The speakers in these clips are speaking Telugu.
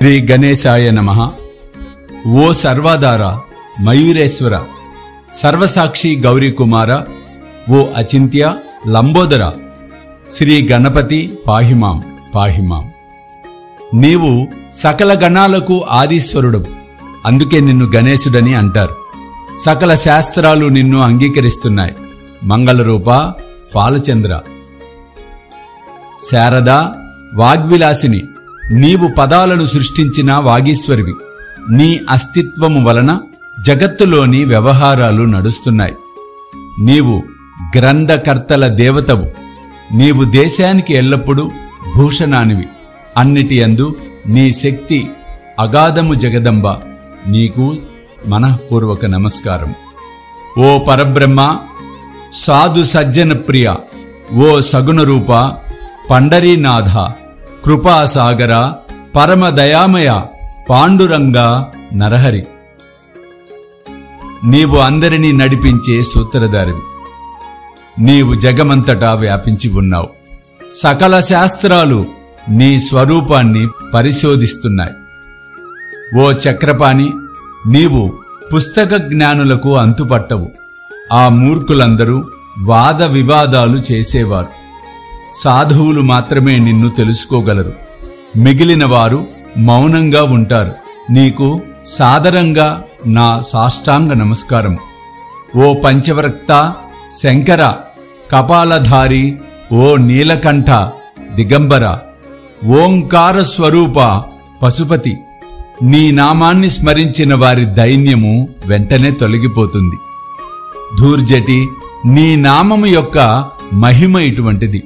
శ్రీ గణేశాయ నమః. ఓ సర్వాధార, మయూరేశ్వర, సర్వసాక్షి గౌరీకుమార, ఓ అచింత్య లంబోదర, శ్రీ గణపతి పాహిమాం పాహిమాం. నీవు సకల గణాలకు ఆదీశ్వరుడు, అందుకే నిన్ను గణేశుడని అంటారు. సకల శాస్త్రాలు నిన్ను అంగీకరిస్తున్నాయి. మంగళరూప, ఫాలచంద్ర, శారద, వాగ్విలాసిని, నీవు పదాలను సృష్టించిన వాగీశ్వరివి. నీ అస్తిత్వము వలన జగత్తులోని వ్యవహారాలు నడుస్తున్నాయి. నీవు గ్రంథకర్తల దేవతవు. నీవు దేశానికి ఎల్లప్పుడూ భూషణానివి. అన్నిటి యందు నీ శక్తి అగాధము. జగదంబ, నీకు మనఃపూర్వక నమస్కారం. ఓ పరబ్రహ్మ, సాధు సజ్జన ప్రియ, ఓ సగుణరూప, పండరీనాథ, కృపాసాగర, పరమదయామయ, పాండురంగ, నరహరి. నీవు అందరినీ నడిపించే సూత్రధారివి. నీవు జగమంతటా వ్యాపించి ఉన్నావు. సకల శాస్త్రాలు నీ స్వరూపాన్ని పరిశోధిస్తున్నాయి. ఓ చక్రపాణి, నీవు పుస్తక జ్ఞానులకు అంతుపట్టవు. ఆ మూర్ఖులందరూ వాద వివాదాలు చేసేవారు. సాధువులు మాత్రమే నిన్ను తెలుసుకోగలరు. మిగిలిన వారు మౌనంగా ఉంటారు. నీకు సాదరంగా నా సాష్టాంగ నమస్కారం. ఓ పంచవ్రక్త, శంకర, కపాలధారి, ఓ నీలకంఠ, దిగంబర, ఓంకార స్వరూప, పశుపతి, నీ నామాన్ని స్మరించిన వారి దైన్యము వెంటనే తొలగిపోతుంది. ధూర్జటి, నీ నామము యొక్క మహిమ ఇటువంటిది.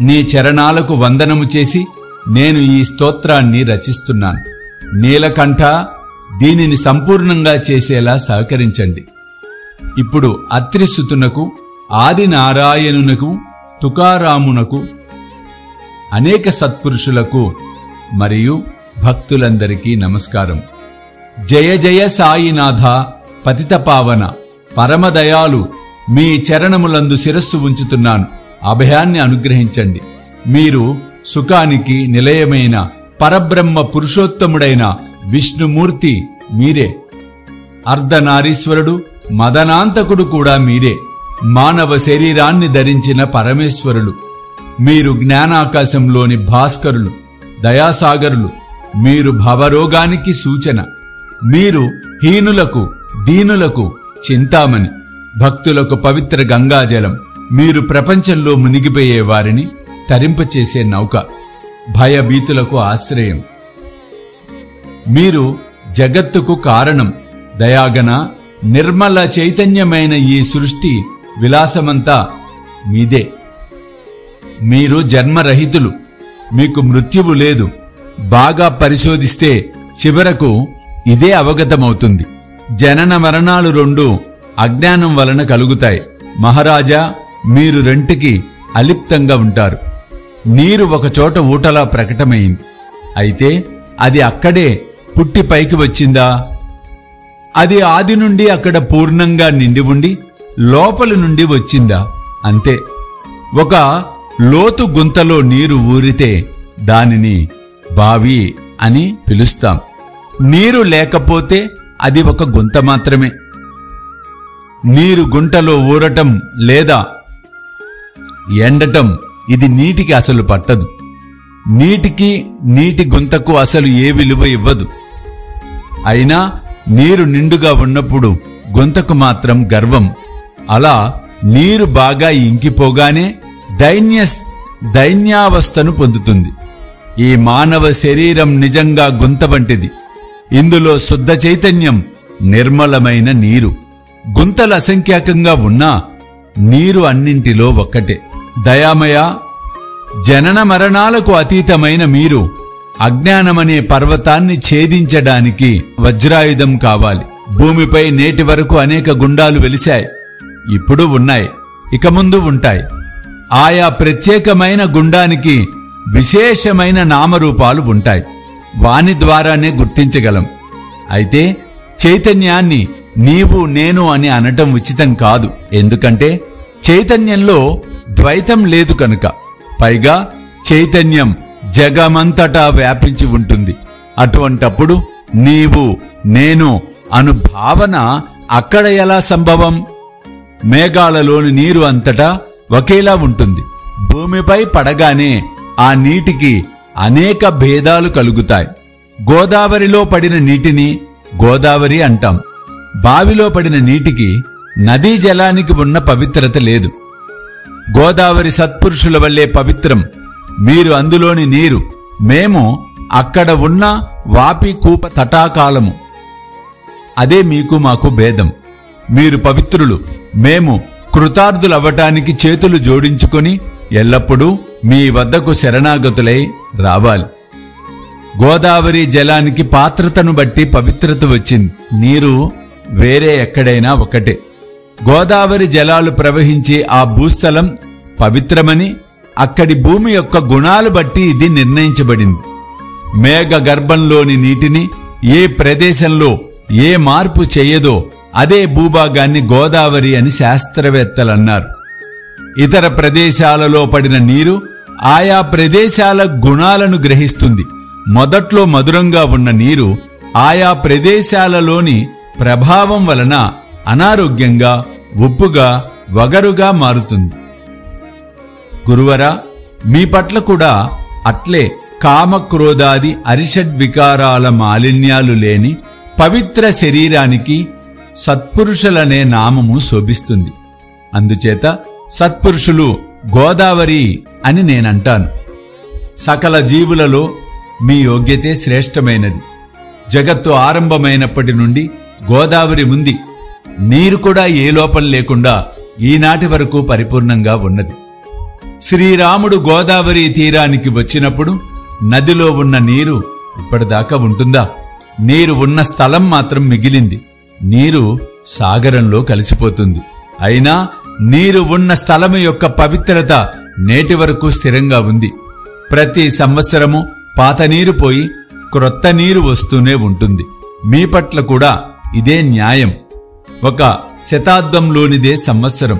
నీ చరణాలకు వందనము చేసి నేను ఈ స్తోత్రాన్ని రచిస్తున్నాను. నీలకంఠ, దీనిని సంపూర్ణంగా చేసేలా సహకరించండి. ఇప్పుడు అత్రిసుతునకు, ఆదినారాయణునకు, తుకారామునకు, అనేక సత్పురుషులకు మరియు భక్తులందరికీ నమస్కారం. జయ జయ సాయినాథ, పతితపావన, పరమదయాలు, మీ చరణములందు శిరస్సు ఉంచుతున్నాను. అభయాన్ని అనుగ్రహించండి. మీరు సుఖానికి నిలయమైన పరబ్రహ్మ పురుషోత్తముడైన విష్ణుమూర్తి మీరే. అర్ధనారీశ్వరుడు, మదనాంతకుడు కూడా మీరే. మానవ శరీరాన్ని ధరించిన పరమేశ్వరులు మీరు. జ్ఞానాకాశంలోని భాస్కరులు, దయాసాగరులు మీరు. భవరోగానికి సూచన మీరు. హీనులకు, దీనులకు చింతామణి, భక్తులకు పవిత్ర గంగాజలం మీరు. ప్రపంచంలో మునిగిపోయే వారిని తరింపచేసే నౌక, భయభీతులకు ఆశ్రయం మీరు. జగత్తుకు కారణం, దయాగన, నిర్మల చైతన్యమైన ఈ సృష్టి విలాసమంతా మీదే. మీరు జన్మరహితులు, మీకు మృత్యువు లేదు. బాగా పరిశోధిస్తే చివరకు ఇదే అవగతమవుతుంది. జనన మరణాలు రెండు అజ్ఞానం వలన కలుగుతాయి. మహారాజా, మీరు రెంటికి అలిప్తంగా ఉంటారు. నీరు ఒకచోట ఊటలా ప్రకటమైంది. అయితే అది అక్కడే పుట్టి పైకి వచ్చిందా? అది ఆది నుండి అక్కడ పూర్ణంగా నిండి ఉండి లోపలి నుండి వచ్చిందా? అంతే. ఒక లోతు గుంతలో నీరు ఊరితే దానిని బావి అని పిలుస్తాం. నీరు లేకపోతే అది ఒక గుంత మాత్రమే. నీరు గుంటలో ఊరటం లేదా ఎండటం ఇది నీటికి అసలు పట్టదు. నీటికి, నీటి గుంతకు అసలు ఏ విలువ ఇవ్వదు. అయినా నీరు నిండుగా ఉన్నప్పుడు గుంతకు మాత్రం గర్వం. అలా నీరు బాగా ఇంకిపోగానే దైన్యావస్థను పొందుతుంది. ఈ మానవ శరీరం నిజంగా గుంత వంటిది. ఇందులో శుద్ధ చైతన్యం, నిర్మలమైన నీరు. గుంతలు అసంఖ్యాకంగా ఉన్నా నీరు అన్నింటిలో ఒక్కటే. దయామయ, జనన మరణాలకు అతీతమైన మీరు అజ్ఞానమనే పర్వతాన్ని ఛేదించడానికి వజ్రాయుధం కావాలి. భూమిపై నేటి వరకు అనేక గుండాలు వెలిశాయి. ఇప్పుడు ఉన్నాయి, ఇక ముందు ఉంటాయి. ఆయా ప్రత్యేకమైన గుండానికి విశేషమైన నామరూపాలు ఉంటాయి. వాని ద్వారానే గుర్తించగలం. అయితే చైతన్యాన్ని నీవు, నేను అని అనటం ఉచితం కాదు. ఎందుకంటే చైతన్యంలో ద్వైతం లేదు కనుక. పైగా చైతన్యం జగమంతటా వ్యాపించి ఉంటుంది. అటువంటప్పుడు నీవు నేను అను భావన అక్కడ ఎలా సంభవం? మేఘాలలోని నీరు అంతటా ఒకేలా ఉంటుంది. భూమిపై పడగానే ఆ నీటికి అనేక భేదాలు కలుగుతాయి. గోదావరిలో పడిన నీటిని గోదావరి అంటాం. బావిలో పడిన నీటికి నదీ జలానికి ఉన్న పవిత్రత లేదు. గోదావరి సత్పురుషుల వల్లే పవిత్రం. మీరు అందులోని నీరు, మేము అక్కడ ఉన్న వాపి కూప తటాకాలము. అదే మీకు మాకు భేదం. మీరు పవిత్రులు, మేము కృతార్థులవ్వటానికి చేతులు జోడించుకొని ఎల్లప్పుడూ మీ వద్దకు శరణాగతులై రావాలి. గోదావరి జలానికి పాత్రతను బట్టి పవిత్రత వచ్చింది. నీరు వేరే ఎక్కడైనా ఒకటే. గోదావరి జలాలు ప్రవహించే ఆ భూస్థలం పవిత్రమని అక్కడి భూమి యొక్క గుణాలు బట్టి ఇది నిర్ణయించబడింది. మేఘ గర్భంలోని నీటిని ఏ ప్రదేశంలో ఏ మార్పు చేయదో అదే భూభాగాన్ని గోదావరి అని శాస్త్రవేత్తలన్నారు. ఇతర ప్రదేశాలలో పడిన నీరు ఆయా ప్రదేశాల గుణాలను గ్రహిస్తుంది. మొదట్లో మధురంగా ఉన్న నీరు ఆయా ప్రదేశాలలోని ప్రభావం వలన అనారోగ్యంగా, ఉప్పుగా, వగరుగా మారుతుంది. గురువరా, మీ పట్ల కూడా అట్లే కామక్రోధాది అరిషడ్వికారాల మాలిన్యాలు లేని పవిత్ర శరీరానికి సత్పురుషులనే నామము శోభిస్తుంది. అందుచేత సత్పురుషులు గోదావరి అని నేనంటాను. సకల జీవులలో మీ యోగ్యతే శ్రేష్టమైనది. జగత్తు ఆరంభమైనప్పటి నుండి గోదావరి ఉంది. నీరు కూడా ఏ లోపం లేకుండా ఈనాటి వరకు పరిపూర్ణంగా ఉన్నది. శ్రీరాముడు గోదావరి తీరానికి వచ్చినప్పుడు నదిలో ఉన్న నీరు ఇప్పటిదాకా ఉంటుందా? నీరు ఉన్న స్థలం మాత్రం మిగిలింది. నీరు సాగరంలో కలిసిపోతుంది. అయినా నీరు ఉన్న స్థలము యొక్క పవిత్రత నేటి వరకు స్థిరంగా ఉంది. ప్రతి సంవత్సరము పాత నీరు పోయి క్రొత్త నీరు వస్తూనే ఉంటుంది. మీ పట్ల కూడా ఇదే న్యాయం. ఒక శతాబ్దంలోనిదే సంవత్సరం.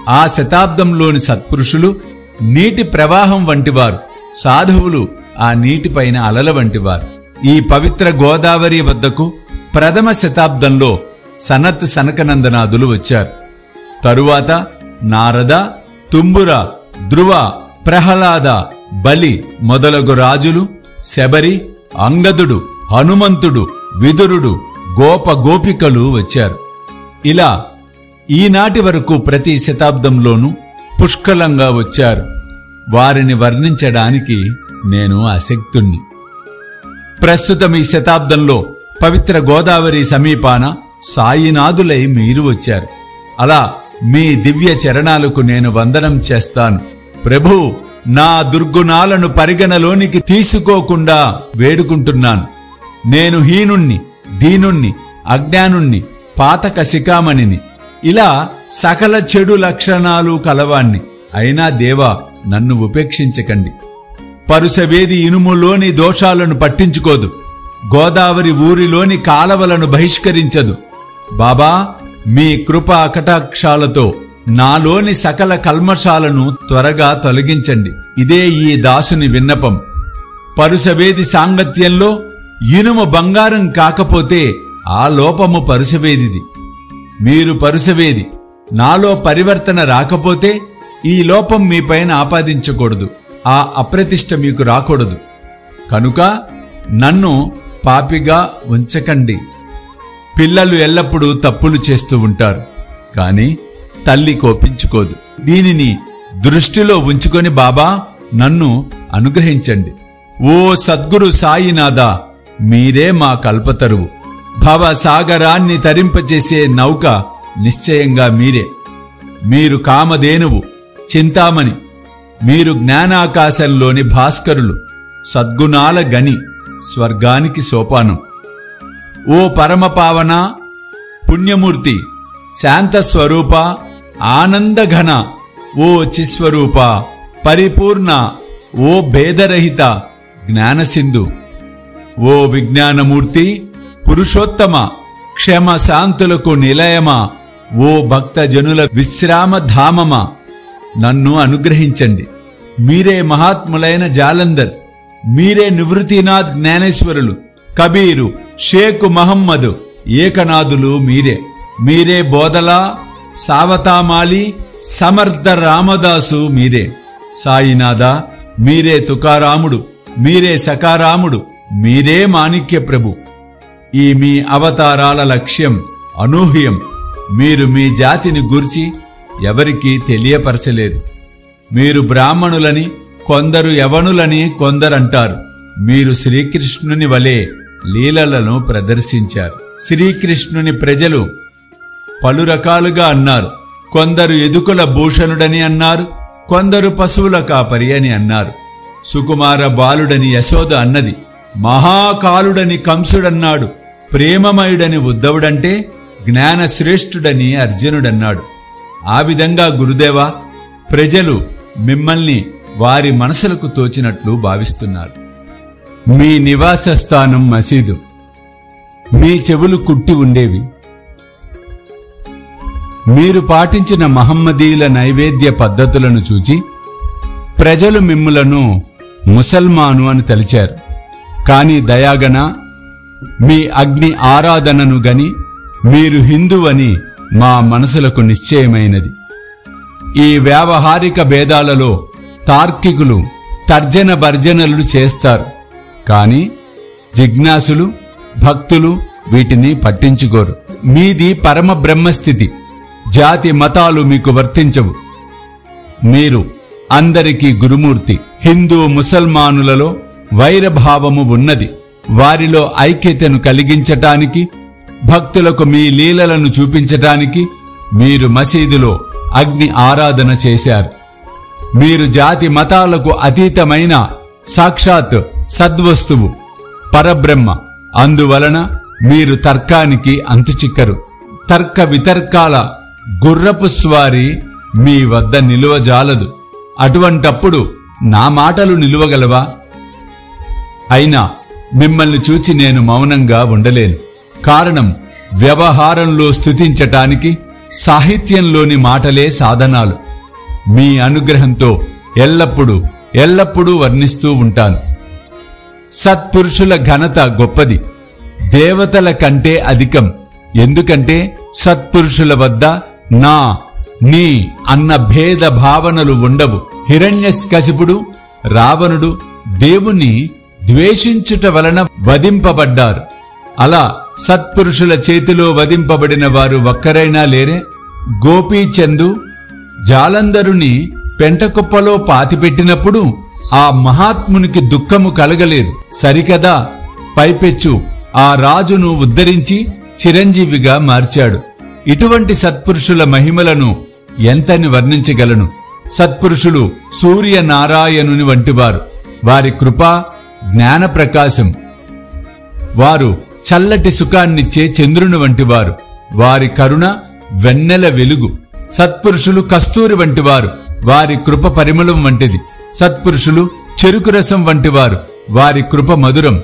ఆ శతాబ్దంలోని సత్పురుషులు నీటి ప్రవాహం వంటివారు. సాధువులు ఆ నీటిపైన అలల వంటివారు. ఈ పవిత్ర గోదావరి వద్దకు ప్రథమ శతాబ్దంలో సనత్ సనకనందనాదులు వచ్చారు. తరువాత నారద, తుంబుర, ధ్రువ, ప్రహ్లాద, బలి మొదలగు రాజులు, శబరి, అంగదుడు, హనుమంతుడు, విదురుడు, గోపికలు వచ్చారు. ఇలా ఈనాటి వరకు ప్రతి శతాబ్దంలోనూ పుష్కలంగా వచ్చారు. వారిని వర్ణించడానికి నేను అశక్తుణ్ణి. ప్రస్తుతం ఈ శతాబ్దంలో పవిత్ర గోదావరి సమీపాన సాయినాథులై మీరు వచ్చారు. అలా మీ దివ్య చరణాలకు నేను వందనం చేస్తాను. ప్రభూ, నా దుర్గుణాలను పరిగణలోనికి తీసుకోకుండా వేడుకుంటున్నాను. నేను హీనుణ్ణి, దీనుణ్ణి, అజ్ఞానుణ్ణి, పాతక శిఖామణిని, ఇలా సకల చెడు లక్షణాలు కలవాణ్ణి. అయినా దేవా, నన్ను ఉపేక్షించకండి. పరుసవేది ఇనుములోని దోషాలను పట్టించుకోదు. గోదావరి ఊరిలోని కాలవలను బహిష్కరించదు. బాబా, మీ కృపా కటాక్షాలతో నాలోని సకల కల్మషాలను త్వరగా తొలగించండి. ఇదే ఈ దాసుని విన్నపం. పరుసవేది సాంగత్యంలో ఇనుము బంగారం కాకపోతే ఆ లోపము పరుసవేదిది. మీరు పరుసవేది. నాలో పరివర్తన రాకపోతే ఈ లోపం మీపైన ఆపాదించకూడదు. ఆ అప్రతిష్ట మీకు రాకూడదు. కనుక నన్ను పాపిగా ఉంచకండి. పిల్లలు ఎల్లప్పుడూ తప్పులు చేస్తూ ఉంటారు, కాని తల్లి కోపించుకోదు. దీనిని దృష్టిలో ఉంచుకొని బాబా, నన్ను అనుగ్రహించండి. ఓ సద్గురు సాయినాథ, మీరే మా కల్పతరువు. భవసాగరాన్ని తరింపచేసే నౌక నిశ్చయంగా మీరే. మీరు కామధేనువు, చింతామణి. మీరు జ్ఞానాకాశంలోని భాస్కరులు, సద్గుణాల గని, స్వర్గానికి సోపానం. ఓ పరమపావన, పుణ్యమూర్తి, శాంతస్వరూప, ఆనందఘన, ఓ చిస్వరూప, పరిపూర్ణ, ఓ భేదరహిత, జ్ఞానసింధు, ఓ విజ్ఞానమూర్తి, పురుషోత్తమ, క్షమ శాంతులకు నిలయమా, ఓ భక్తజనుల విశ్రామధామమా, నన్ను అనుగ్రహించండి. మీరే మహాత్ములైన జాలందర్, మీరే నివృత్తినాథ్ జ్ఞానేశ్వరులు, కబీరు, షేక్ మహమ్మద్ ఏకనాథులు మీరే. మీరే బోధలా, సావతామాలి, సమర్థ రామదాసు మీరే. సాయినాథ మీరే తుకారాముడు, మీరే సకారాముడు, మీరే మాణిక్య ప్రభు. ఈ మీ అవతారాల లక్ష్యం అనూహ్యం. మీరు మీ జాతిని గూర్చి ఎవరికీ తెలియపరచలేదు. మీరు బ్రాహ్మణులని కొందరు, యవనులని కొందరంటారు. మీరు శ్రీకృష్ణుని వలె లీలలను ప్రదర్శించారు. శ్రీకృష్ణుని ప్రజలు పలు రకాలుగా అన్నారు. కొందరు ఎదుకుల భూషణుడని అన్నారు, కొందరు పశువుల కాపరి అని అన్నారు. సుకుమార బాలుడని యశోద అన్నది, మహాకాలుడని కంసుడన్నాడు, ప్రేమమయుడని ఉద్ధవుడంటే జ్ఞానశ్రేష్ఠుడని అర్జునుడన్నాడు. ఆ విధంగా గురుదేవా, ప్రజలు మిమ్మల్ని వారి మనసులకు తోచినట్లు భావిస్తున్నారు. మీ నివాస స్థానం మసీదు. మీ చెవులు కుట్టి ఉండేవి. మీరు పాటించిన మహమ్మదీల నైవేద్య పద్ధతులను చూచి ప్రజలు మిమ్ములను ముసల్మాను అని తలిచారు. కాని దయాగన మీ అగ్ని ఆరాధనను గని మీరు హిందువని మా మనసులకు నిశ్చయమైనది. ఈ వ్యావహారిక భేదాలలో తార్కికులు తర్జన భర్జనలు చేస్తారు, కాని జిజ్ఞాసులు, భక్తులు వీటిని పట్టించుకోరు. మీది పరమ బ్రహ్మస్థితి. జాతి మతాలు మీకు వర్తించవు. మీరు అందరికీ గురుమూర్తి. హిందూ ముసల్మానులలో వైరభావము ఉన్నది. వారిలో ఐక్యతను కలిగించటానికి, భక్తులకు మీ లీలలను చూపించటానికి మీరు మసీదులో అగ్ని ఆరాధన చేశారు. మీరు జాతి మతాలకు అతీతమైన సాక్షాత్ సద్వస్తువు, పరబ్రహ్మ. అందువలన మీరు తర్కానికి అంతుచిక్కరు. తర్క వితర్కాల గుర్రపు స్వారీ మీ వద్ద నిలువజాలదు. అటువంటప్పుడు నా మాటలు నిలువగలవా? అయినా మిమ్మల్ని చూచి నేను మౌనంగా ఉండలేను. కారణం, వ్యవహారంలో స్తుతించటానికి సాహిత్యంలోని మాటలే సాధనాలు. మీ అనుగ్రహంతో ఎల్లప్పుడూ వర్ణిస్తూ ఉంటాను. సత్పురుషుల ఘనత గొప్పది, దేవతల కంటే అధికం. ఎందుకంటే సత్పురుషుల వద్ద నా, నీ అన్న భేద భావనలు ఉండవు. హిరణ్యకశిపుడు, రావణుడు దేవుణ్ణి ద్వేషించుట వలన వధింపబడ్డారు. అలా సత్పురుషుల చేతిలో వధింపబడిన వారు ఒక్కరైనా లేరే? గోపీచందు జాలంధరుని పెంటకుప్పలో పాతిపెట్టినప్పుడు ఆ మహాత్మునికి దుఃఖము కలగలేదు సరికదా? పైపెచ్చు ఆ రాజును ఉద్ధరించి చిరంజీవిగా మార్చాడు. ఇటువంటి సత్పురుషుల మహిమలను ఎంతని వర్ణించగలను? సత్పురుషులు సూర్యనారాయణుని వంటివారు. వారి కృపా జ్ఞాన ప్రకాశం. వారు చల్లటి సుఖాన్నిచ్చే చంద్రుని వంటివారు. వారి కరుణ వెన్నెల వెలుగు. సత్పురుషులు కస్తూరి వంటివారు. వారి కృప పరిమళం వంటిది. సత్పురుషులు చెరుకు రసం వంటివారు. వారి కృప మధురం.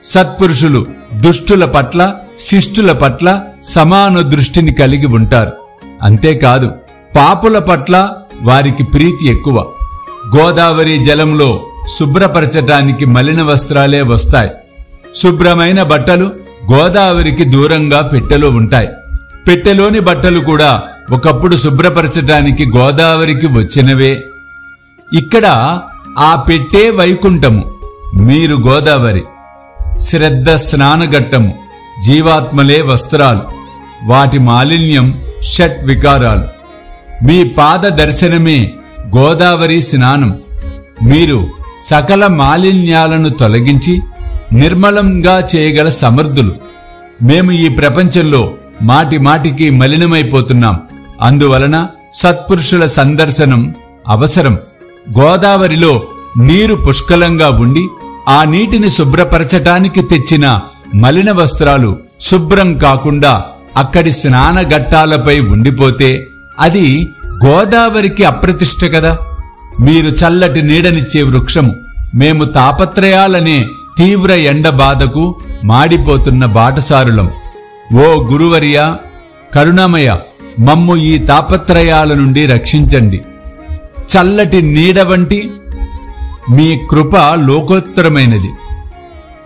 సత్పురుషులు దుష్టుల పట్ల, శిష్టుల పట్ల సమాన దృష్టిని కలిగి ఉంటారు. అంతేకాదు, పాపుల పట్ల వారికి ప్రీతి ఎక్కువ. గోదావరి జలంలో శుభ్రపరచటానికి మలిన వస్త్రాలే వస్తాయి. శుభ్రమైన బట్టలు గోదావరికి దూరంగా పెట్టెలో ఉంటాయి. పెట్టెలోని బట్టలు కూడా ఒకప్పుడు శుభ్రపరచటానికి గోదావరికి వచ్చినవే. ఇక్కడ ఆ పెట్టే వైకుంఠము, మీరు గోదావరి. శ్రద్ధ స్నానఘట్టము, జీవాత్మలే వస్త్రాలు. వాటి మాలిన్యం షట్ వికారాలు. మీ పాద దర్శనమే గోదావరి స్నానం. మీరు సకల మాలిన్యాలను తొలగించి నిర్మలంగా చేయగల సమర్థులు. మేము ఈ ప్రపంచంలో మాటి మాటికి మలినమైపోతున్నాం. అందువలన సత్పురుషుల సందర్శనం అవసరం. గోదావరిలో నీరు పుష్కలంగా ఉండి ఆ నీటిని శుభ్రపరచటానికి తెచ్చిన మలిన వస్త్రాలు శుభ్రం కాకుండా అక్కడి స్నానఘట్టాలపై ఉండిపోతే అది గోదావరికి అప్రతిష్ట కదా. మీరు చల్లటి నీడనిచ్చే వృక్షము. మేము తాపత్రయాలనే తీవ్ర ఎండ బాధకు మాడిపోతున్న బాటసారులం. ఓ గురువర్య, కరుణామయ, మమ్ము ఈ తాపత్రయాల నుండి రక్షించండి. చల్లటి నీడ వంటి మీ కృప లోకోత్తరమైనది.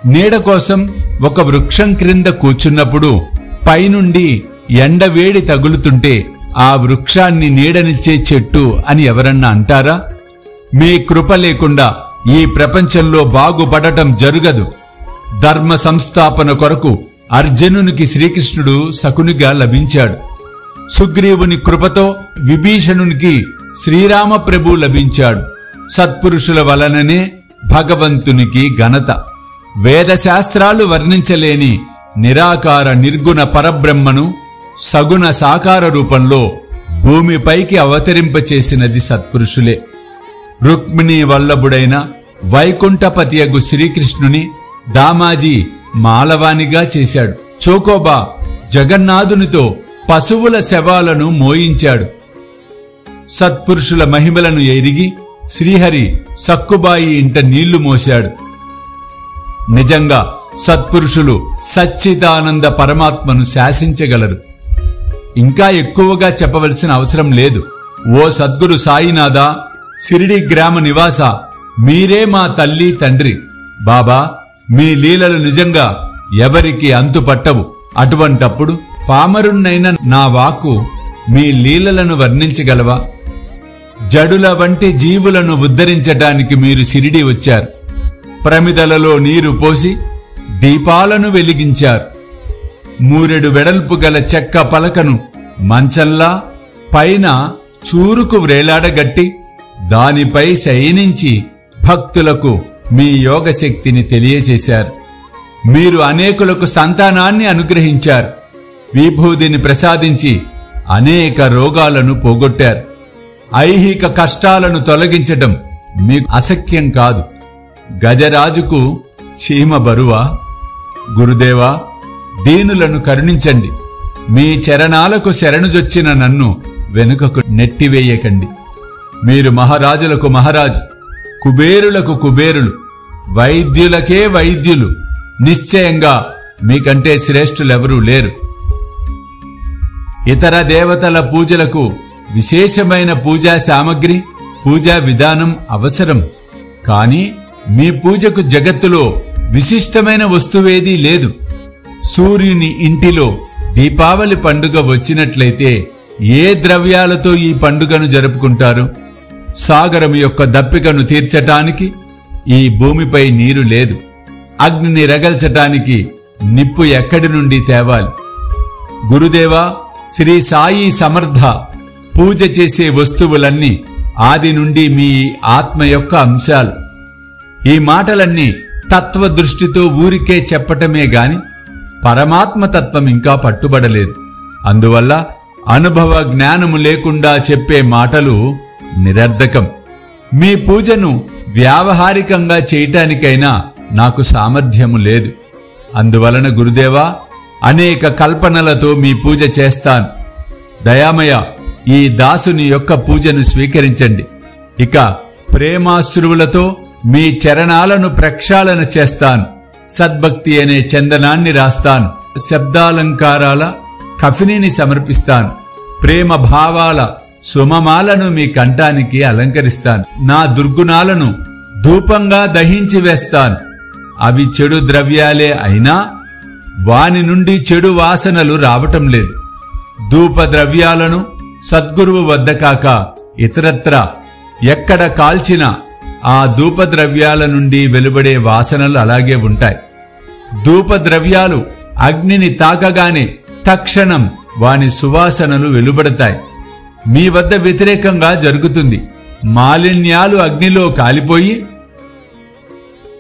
నీడ కోసం ఒక వృక్షం క్రింద కూర్చున్నప్పుడు పైనుండి ఎండవేడి తగులుతుంటే ఆ వృక్షాన్ని నీడనిచ్చే చెట్టు అని ఎవరన్నా అంటారా? మీ కృప లేకుండా ఈ ప్రపంచంలో బాగుపడటం జరగదు. ధర్మ సంస్థాపన కొరకు అర్జునునికి శ్రీకృష్ణుడు శకునిగా లభించాడు. సుగ్రీవుని కృపతో విభీషణునికి శ్రీరామప్రభు లభించాడు. సత్పురుషుల వలననే భగవంతునికి ఘనత. వేదశాస్త్రాలు వర్ణించలేని నిరాకార నిర్గుణ పరబ్రహ్మను సగుణ సాకార రూపంలో భూమిపైకి అవతరింపచేసినది సత్పురుషులే. రుక్మిణీ వల్లభుడైన వైకుంఠపతియగు శ్రీకృష్ణుని దామాజీ మాలవానిగా చేశాడు. చోకోబా జగన్నాథునితో పశువుల శవాలను మోయించాడు. సత్పురుషుల మహిమలను ఎరిగి శ్రీహరి సక్కుబాయి ఇంట నీళ్లు మోశాడు. నిజంగా సత్పురుషులు సచ్చిదానంద పరమాత్మను శాసించగలరు. ఇంకా ఎక్కువగా చెప్పవలసిన అవసరం లేదు. ఓ సద్గురు సాయినాథ, సిరిడి గ్రామ నివాస, మీరే మా తల్లి తండ్రి. బాబా, మీ లీలలు నిజంగా ఎవరికి అంతుపట్టవు. అటువంటప్పుడు పామరున్నైన నా వాక్కు మీ లీలలను వర్ణించగలవా? జడుల వంటి జీవులను ఉద్ధరించటానికి మీరు సిరిడి వచ్చారు. ప్రమిదలలో నీరు పోసి దీపాలను వెలిగించారు. మూరెడు వెడల్పు గల చెక్క పలకను మంచంలా పైన చూరుకు వ్రేలాడగట్టి దానిపై శయనించి భక్తులకు మీ యోగశక్తిని తెలియజేశారు. మీరు అనేకులకు సంతానాన్ని అనుగ్రహించారు. విభూతిని ప్రసాదించి అనేక రోగాలను పోగొట్టారు. ఐహిక కష్టాలను తొలగించటం మీకు అశక్యం కాదు. గజరాజుకు చీమ బరువా? గురుదేవా, దీనులను కరుణించండి. మీ చరణాలకు శరణుజొచ్చిన నన్ను వెనుకకు నెట్టివేయకండి. మీరు మహారాజులకు మహారాజు, కుబేరులకు కుబేరులు, వైద్యులకే వైద్యులు. నిశ్చయంగా మీకంటే శ్రేష్ఠులెవరూ లేరు. ఇతర దేవతల పూజలకు విశేషమైన పూజా సామగ్రి, పూజా విధానం అవసరం. కాని మీ పూజకు జగత్తులో విశిష్టమైన వస్తువేదీ లేదు. సూర్యుని ఇంటిలో దీపావళి పండుగ వచ్చినట్లయితే ఏ ద్రవ్యాలతో ఈ పండుగను జరుపుకుంటారు? సాగరం యొక్క దప్పికను తీర్చటానికి ఈ భూమిపై నీరు లేదు. అగ్నిని రగల్చటానికి నిప్పు ఎక్కడి నుండి తేవాలి? గురుదేవా, శ్రీ సాయి సమర్థ, పూజ చేసే వస్తువులన్నీ ఆది నుండి మీ ఆత్మ యొక్క అంశాలు. ఈ మాటలన్నీ తత్వదృష్టితో ఊరికే చెప్పటమే గాని పరమాత్మ తత్వం ఇంకా పట్టుబడలేదు. అందువల్ల అనుభవ జ్ఞానము లేకుండా చెప్పే మాటలు నిరర్ధకం. మీ పూజను వ్యావహారికంగా చేయటానికైనా నాకు సామర్థ్యము లేదు. అందువలన గురుదేవా, అనేక కల్పనలతో మీ పూజ చేస్తాను. దయామయ, ఈ దాసుని యొక్క పూజను స్వీకరించండి. ఇక ప్రేమాశ్రువులతో మీ చరణాలను ప్రక్షాళన చేస్తాను. సద్భక్తి అనే చందనాన్ని రాస్తాను. శబ్దాలంకారాల కఫినిని సమర్పిస్తాను. ప్రేమ భావాల సుమమాలను మీ కంఠానికి అలంకరిస్తాను. నా దుర్గుణాలను ధూపంగా దహించి వేస్తాను. అవి చెడు ద్రవ్యాలే అయినా వాని నుండి చెడు వాసనలు రావటం లేదు. ధూప ద్రవ్యాలను సద్గురువు వద్ద కాక ఇతరత్ర ఎక్కడ కాల్చినా ఆ ధూపద్రవ్యాల నుండి వెలువడే వాసనలు అలాగే ఉంటాయి. ధూపద్రవ్యాలు అగ్నిని తాకగానే తక్షణం వాని సువాసనలు వెలువడతాయి. మీ వద్ద వ్యతిరేకంగా జరుగుతుంది. మాలిన్యాలు అగ్నిలో కాలిపోయి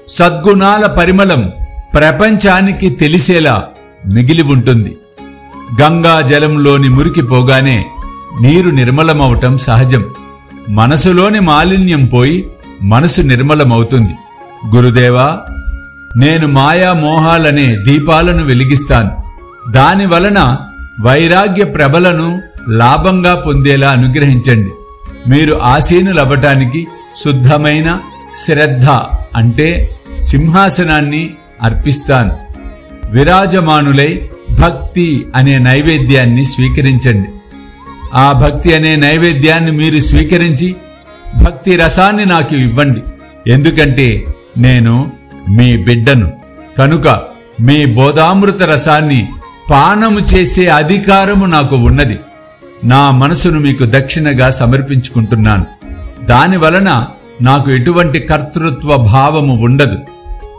సద్గుణాల పరిమళం ప్రపంచానికి తెలిసేలా మిగిలి ఉంటుంది. గంగా జలంలోని మురికి పోగానే నీరు నిర్మలమవటం సహజం. మనసులోని మాలిన్యం పోయి మనసు నిర్మలమవుతుంది. గురుదేవా, నేను మాయా మోహాలనే దీపాలను వెలిగిస్తాను. దాని వలన వైరాగ్య ప్రభలను లాభంగా పొందేలా అనుగ్రహించండి. మీరు ఆసీనులవ్వటానికి శుద్ధమైన శ్రద్ధ అంటే సింహాసనాన్ని అర్పిస్తాను. విరాజమానులై భక్తి అనే నైవేద్యాన్ని స్వీకరించండి. ఆ భక్తి అనే నైవేద్యాన్ని మీరు స్వీకరించి భక్తి రసాన్ని నాకు ఇవ్వండి. ఎందుకంటే నేను మీ బిడ్డను. కనుక మీ బోధామృత రసాన్ని పానము చేసే అధికారము నాకు ఉన్నది. నా మనసును మీకు దక్షిణగా సమర్పించుకుంటున్నాను. దానివలన నాకు ఎటువంటి కర్తృత్వ భావము ఉండదు.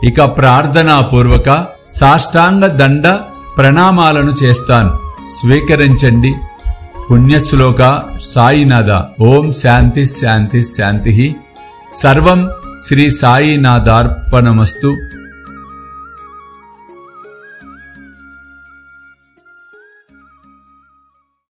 ఇక ప్రార్థనాపూర్వక సాష్టాంగ దండ ప్రణామాలను చేస్తాను. స్వీకరించండి. పుణ్యశ్లోక సాయినాథ. ఓం శాంతి శాంతి శాంతి. సర్వం శ్రీ సాయినాథార్పణమస్తు.